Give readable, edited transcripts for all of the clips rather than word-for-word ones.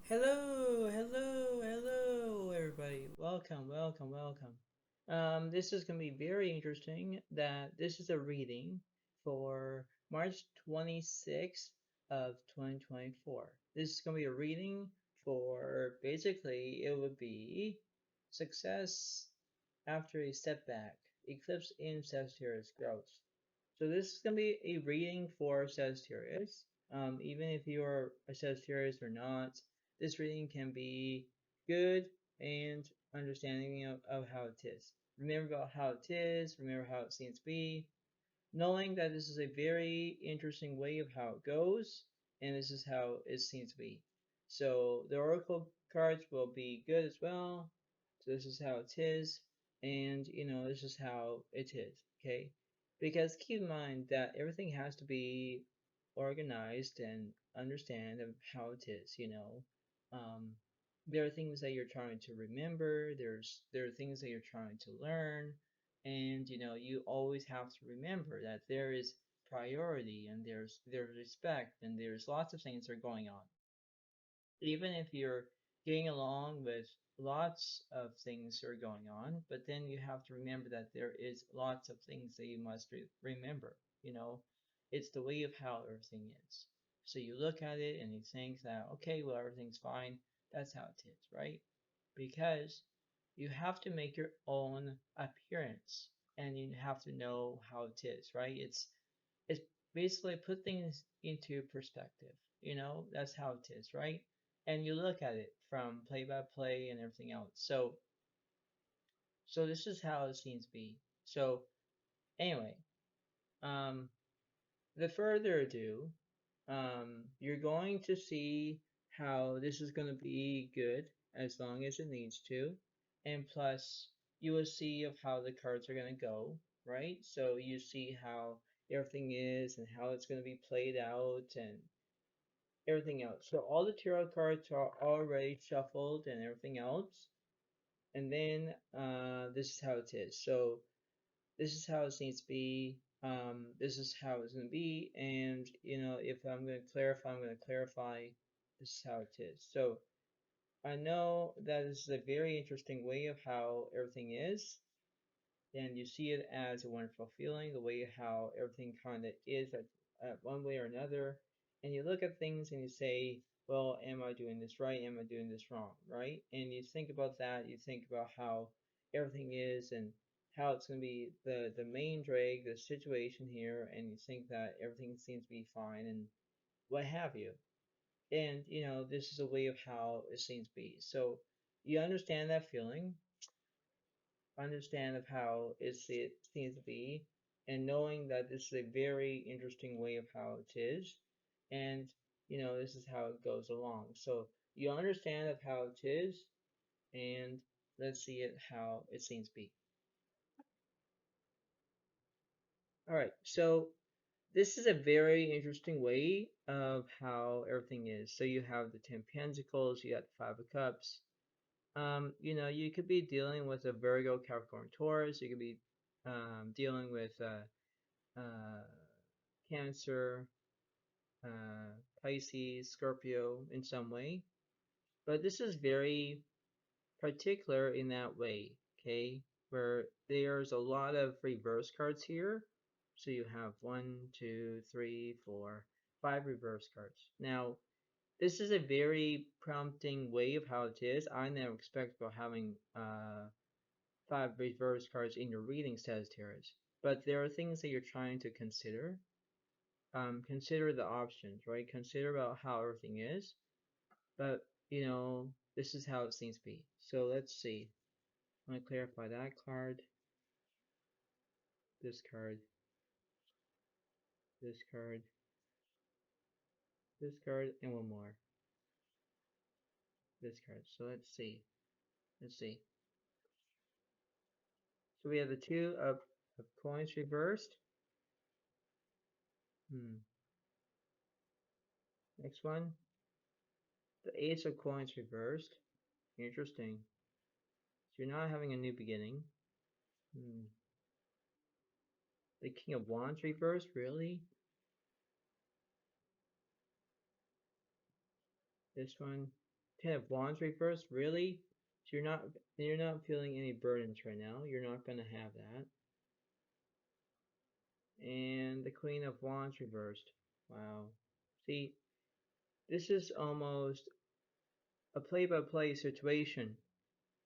Hello, everybody. Welcome. This is going to be very interesting. That this is a reading for March 26th of 2024. This is going to be a reading for basically it would be success after a setback, eclipse in Sagittarius growth. So this is going to be a reading for Sagittarius. Even if you are a Sagittarius or not, this reading can be good and understanding of how it is. Remember about how it is, remember how it seems to be, knowing that this is a very interesting way of how it goes, and this is how it seems to be. So the oracle cards will be good as well. So this is how it is, and this is how it is, okay? Because keep in mind that everything has to be organized and understand of how it is. Um, there are things that you're trying to remember, there are things that you're trying to learn, and you always have to remember that there is priority and there's respect and there's lots of things that are going on. Even if you're getting along with lots of things that are going on, but then you have to remember that there is lots of things that you must remember. You know, it's the way of how everything is. So you look at it and you think that, okay, well, everything's fine. That's how it is, right? Because you have to make your own appearance and you have to know how it is, right? It's basically put things into perspective. That's how it is, right? And you look at it from play by play and everything else. So this is how it seems to be. So anyway, um, the further ado, you're going to see how this is going to be good as long as it needs to, and plus you will see of how the cards are going to go, right? So you see how everything is and how it's going to be played out and everything else. So all the tarot cards are already shuffled and everything else. And then this is how it is. So this is how it needs to be. This is how it's going to be. And, if I'm going to clarify, I'm going to clarify this is how it is. So I know that this is a very interesting way of how everything is, and you see it as a wonderful feeling, the way how everything kind of is at one way or another. And you look at things and you say, well, am I doing this right? Am I doing this wrong? Right? And you think about that. You think about how everything is and how it's going to be the main drag, the situation here, and you think that everything seems to be fine and what have you. And, this is a way of how it seems to be. So you understand that feeling, understand of how it seems to be, and knowing that this is a very interesting way of how it is, and this is how it goes along. So you understand of how it is, and let's see it how it seems to be. All right, so this is a very interesting way of how everything is. So you have the Ten Pentacles, you got the Five of Cups. You could be dealing with a Virgo, Capricorn, Taurus. You could be dealing with uh, Cancer, Pisces, Scorpio in some way. But this is very particular in that way, okay? Where there's a lot of reverse cards here. So you have one, two, three, four, five reverse cards. Now, this is a very prompting way of how it is. I never expect about having five reverse cards in your reading, Sagittarius. But there are things that you're trying to consider. Consider the options, right? Consider about how everything is. But, this is how it seems to be. So let's see. I'm going to clarify that card, this card, this card, this card, and one more. This card. So let's see. Let's see. So we have the two of coins reversed. Next one. The ace of coins reversed. Interesting. So you're not having a new beginning. The king of wands reversed. Really? This one. Ten of Wands reversed, really? So you're not feeling any burdens right now. You're not gonna have that. And the Queen of Wands reversed. Wow. See, this is almost a play-by-play situation,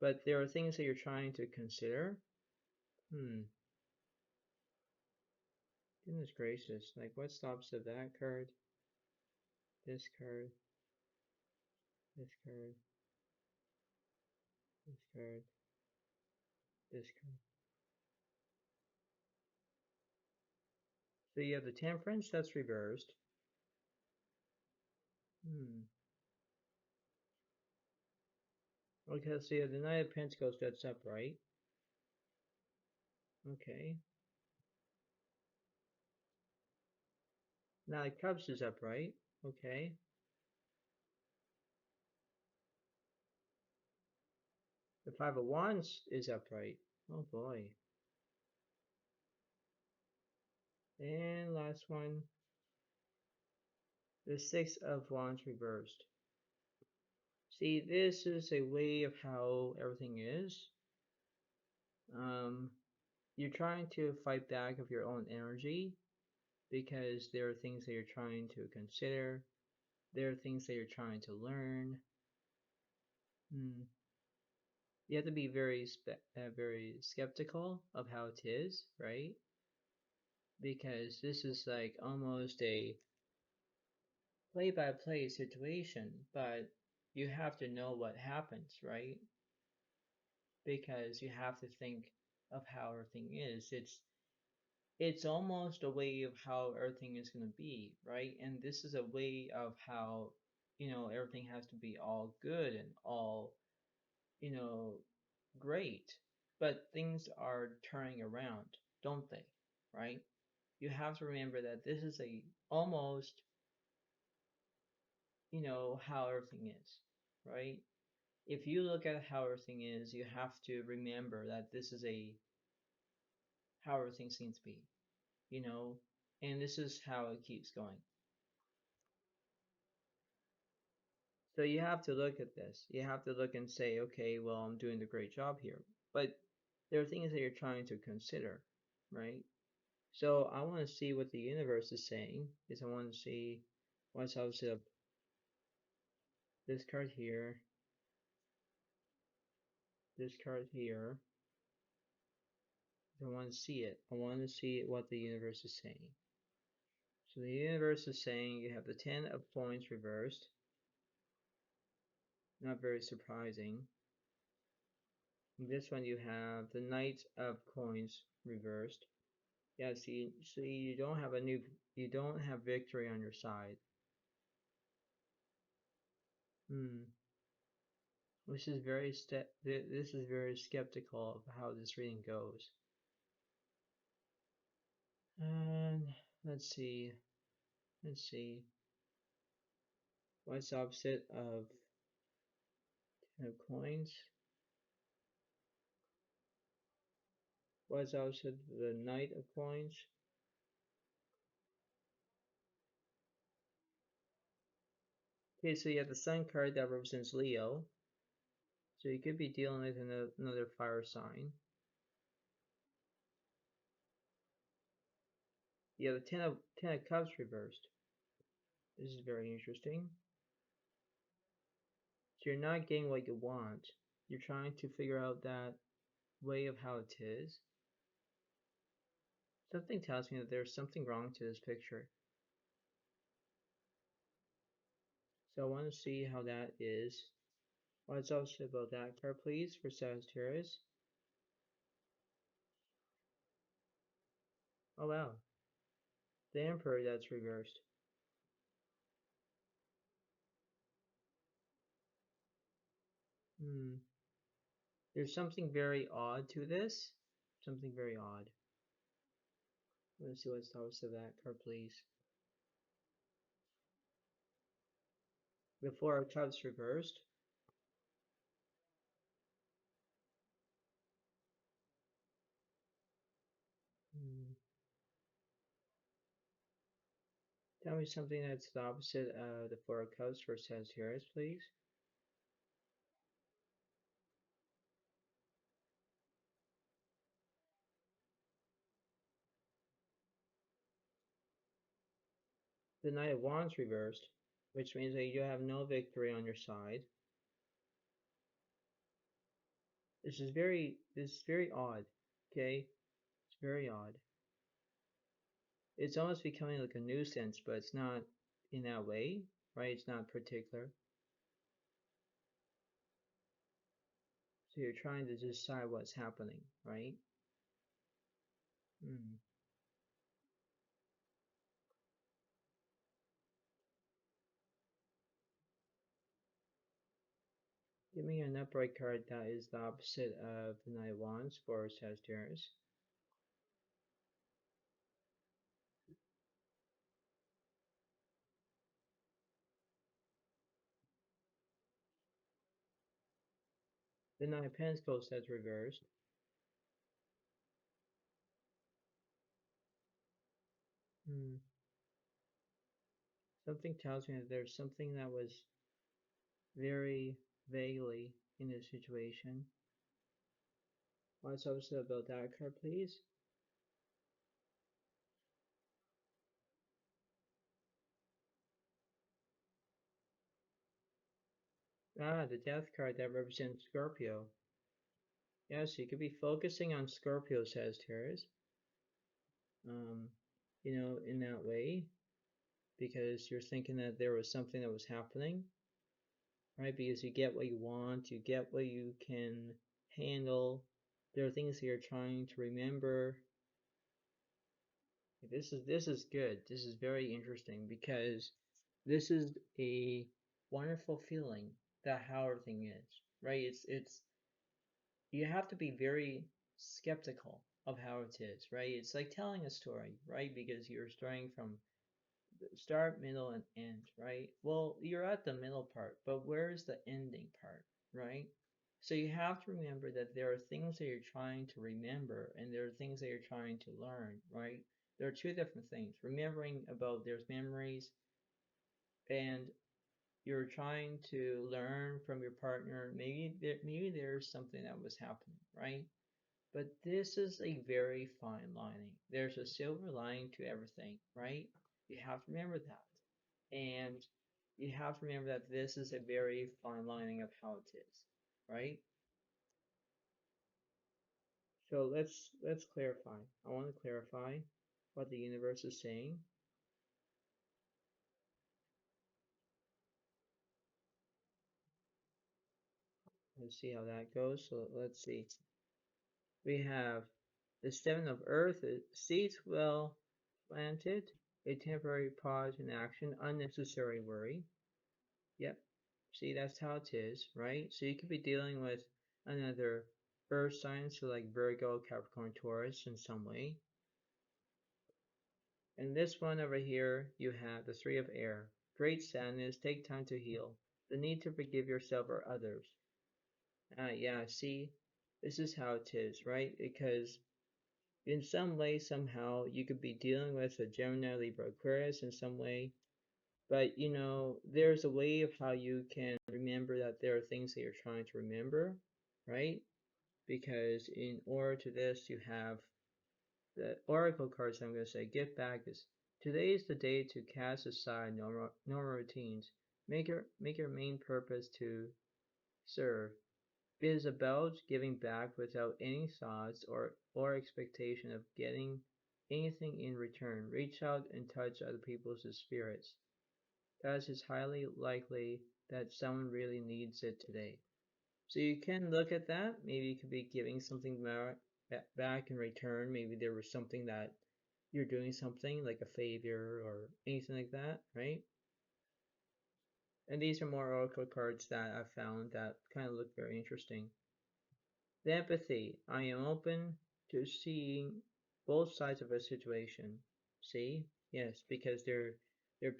but there are things that you're trying to consider. Hmm. Goodness gracious. Like, what stops of that card? This card. This card. This card. This card. So you have the Temperance that's reversed. Hmm. Okay, so you have the Knight of Pentacles that's upright. Okay. Now the Cups is upright. Okay. The Five of Wands is upright. Oh boy. And last one, the Six of Wands reversed. See, this is a way of how everything is. Um, you're trying to fight back of your own energy because there are things that you're trying to consider. There are things that you're trying to learn. Hmm. You have to be very skeptical of how it is, right? Because this is like almost a play-by-play situation, but you have to know what happens, right? Because you have to think of how everything is. It's almost a way of how everything is going to be, right? And this is a way of how, everything has to be all good and all, you know, great. But things are turning around, don't they? Right? You have to remember that this is a almost, how everything is, right? If you look at how everything is, you have to remember that this is a how everything seems to be, you know, and this is how it keeps going. So you have to look at this. You have to look and say, okay, well, I'm doing a great job here. But there are things that you're trying to consider, right? So I want to see what the universe is saying. Is I want to see what's opposite of this card here, this card here. I want to see it. I want to see what the universe is saying. So the universe is saying you have the Ten of Coins reversed. Not very surprising. In this one you have the Knight of Coins reversed. Yeah, see, you don't have victory on your side. Hmm. This is very skeptical of how this reading goes. And let's see. Let's see. What's opposite of Ten of Coins? What's opposite of the Knight of Coins? Okay, so you have the Sun card that represents Leo. So you could be dealing with another fire sign. You have the Ten of Cups reversed. This is very interesting. So you're not getting what you want. You're trying to figure out that way of how it is. Something tells me that there's something wrong to this picture. So I want to see how that is. What's also about that card, please, for Sagittarius? Oh wow, the Emperor that's reversed. Hmm. There's something very odd to this. Something very odd. Let's see what's also that card, please. The Four of Cups reversed. Hmm. Tell me something that's the opposite of the Four of Cups for Sagittarius, please. The Knight of Wands reversed, which means that you have no victory on your side. This is very odd. Okay, it's very odd. It's almost becoming like a nuisance, but it's not in that way, right? It's not particular. So you're trying to decide what's happening, right? Hmm. Give me an upright card that is the opposite of the Knight of Wands for Sagittarius. The Knight of Pentacles that's reversed. Hmm. Something tells me that there's something that was very vaguely in this situation. What's opposite about that card, please? Ah, the Death card that represents Scorpio. Yes, you could be focusing on Scorpio, Sagittarius. Um, in that way, because you're thinking that there was something that was happening, right? Because you get what you want, you get what you can handle. There are things that you're trying to remember. This is good. This is very interesting because this is a wonderful feeling that how everything is, right? It's you have to be very skeptical of how it is, right? It's like telling a story, right? Because you're starting from the start, middle, and end, right? Well, you're at the middle part, but where's the ending part, right? So you have to remember that there are things that you're trying to remember and there are things that you're trying to learn, right? There are two different things. Remembering about there's memories and you're trying to learn from your partner. Maybe there's something that was happening, right? But this is a very fine lining. There's a silver lining to everything, right? You have to remember that. And you have to remember that this is a very fine lining of how it is, right? So let's clarify. I want to clarify what the universe is saying. Let's see how that goes. So let's see. We have the seven of earth, seeds well planted, a temporary pause in action, unnecessary worry. Yep. See, that's how it is, right? So you could be dealing with another earth sign, so like Virgo, Capricorn, Taurus in some way. And this one over here, you have the three of air. Great sadness, take time to heal. The need to forgive yourself or others. Yeah, see, this is how it is, right? Because in some way, somehow, you could be dealing with a Gemini, Libra, Aquarius in some way. But there's a way of how you can remember that there are things that you're trying to remember, right? Because in order to this, you have the oracle cards. I'm going to say, get back is today is the day to cast aside normal routines. Make your main purpose to serve. It is about giving back without any thoughts or expectation of getting anything in return. Reach out and touch other people's spirits. Thus, it's highly likely that someone really needs it today. So you can look at that. Maybe you could be giving something back in return. Maybe there was something that you're doing something like a favor or anything like that, right? And these are more oracle cards that I've found that kind of look very interesting. The empathy. I am open to seeing both sides of a situation. See? Yes, because they're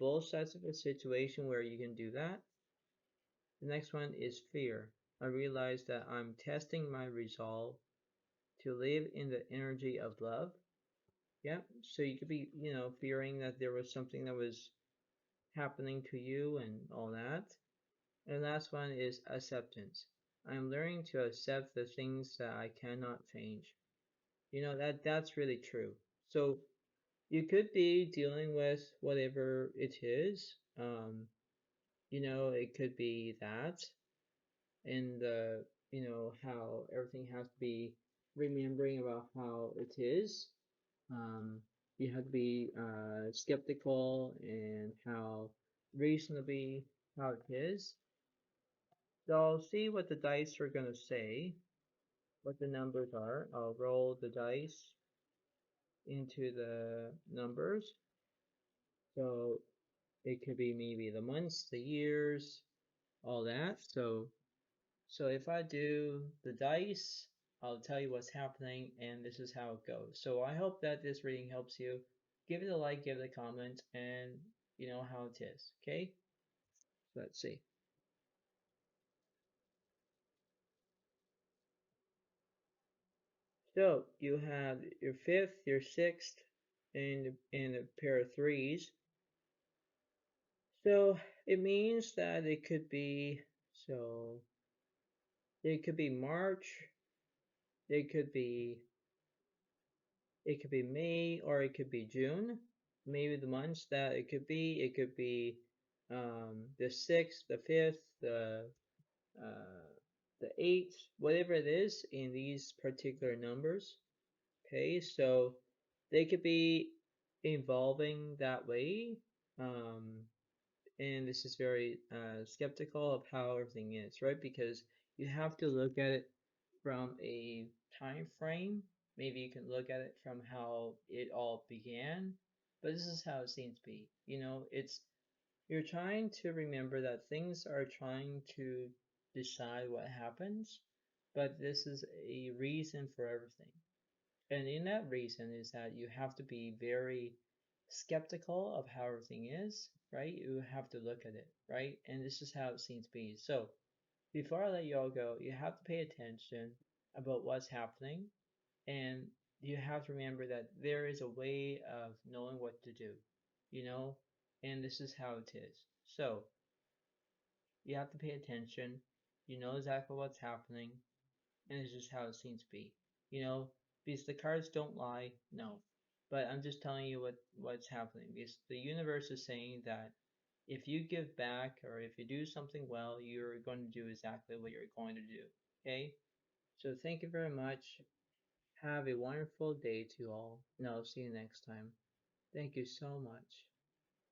both sides of a situation where you can do that. The next one is fear. I realize that I'm testing my resolve to live in the energy of love. Yeah, so you could be, fearing that there was something that was happening to you and all that. And the last one is acceptance. I'm learning to accept the things that I cannot change. That's really true. So You could be dealing with whatever it is. It could be that, and how everything has to be remembering about how it is. Um, you have to be skeptical and how reasonably how it is. So I'll see what the dice are gonna say, what the numbers are. I'll roll the dice into the numbers. So it could be maybe the months, the years, all that. So if I do the dice, I'll tell you what's happening, and this is how it goes. So I hope that this reading helps you. Give it a like, give it a comment, and you know how it is. Okay? Let's see. So you have your fifth, your sixth, and a pair of threes. So it means that so it could be March, it could be it could be May, or it could be June. Maybe the months that it could be the sixth, the fifth, uh, the eighth, whatever it is in these particular numbers. Okay, so they could be evolving that way. Um, and this is very skeptical of how everything is, right? Because you have to look at it from a time frame. Maybe you can look at it from how it all began, but this is how it seems to be. It's you're trying to remember that things are trying to decide what happens, but this is a reason for everything. And in that reason is that you have to be very skeptical of how everything is, right? You have to look at it, right? And this is how it seems to be. So before I let you all go, you have to pay attention about what's happening, and you have to remember that there is a way of knowing what to do, you know, and this is how it is. So you have to pay attention. You know exactly what's happening, and it's just how it seems to be. Because the cards don't lie, no. But I'm just telling you what's happening. Because the universe is saying that if you give back or if you do something well, you're going to do exactly what you're going to do. Okay? So thank you very much. Have a wonderful day to you all, and I'll see you next time. Thank you so much,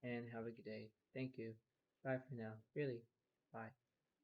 and have a good day. Thank you. Bye for now. Really. Bye.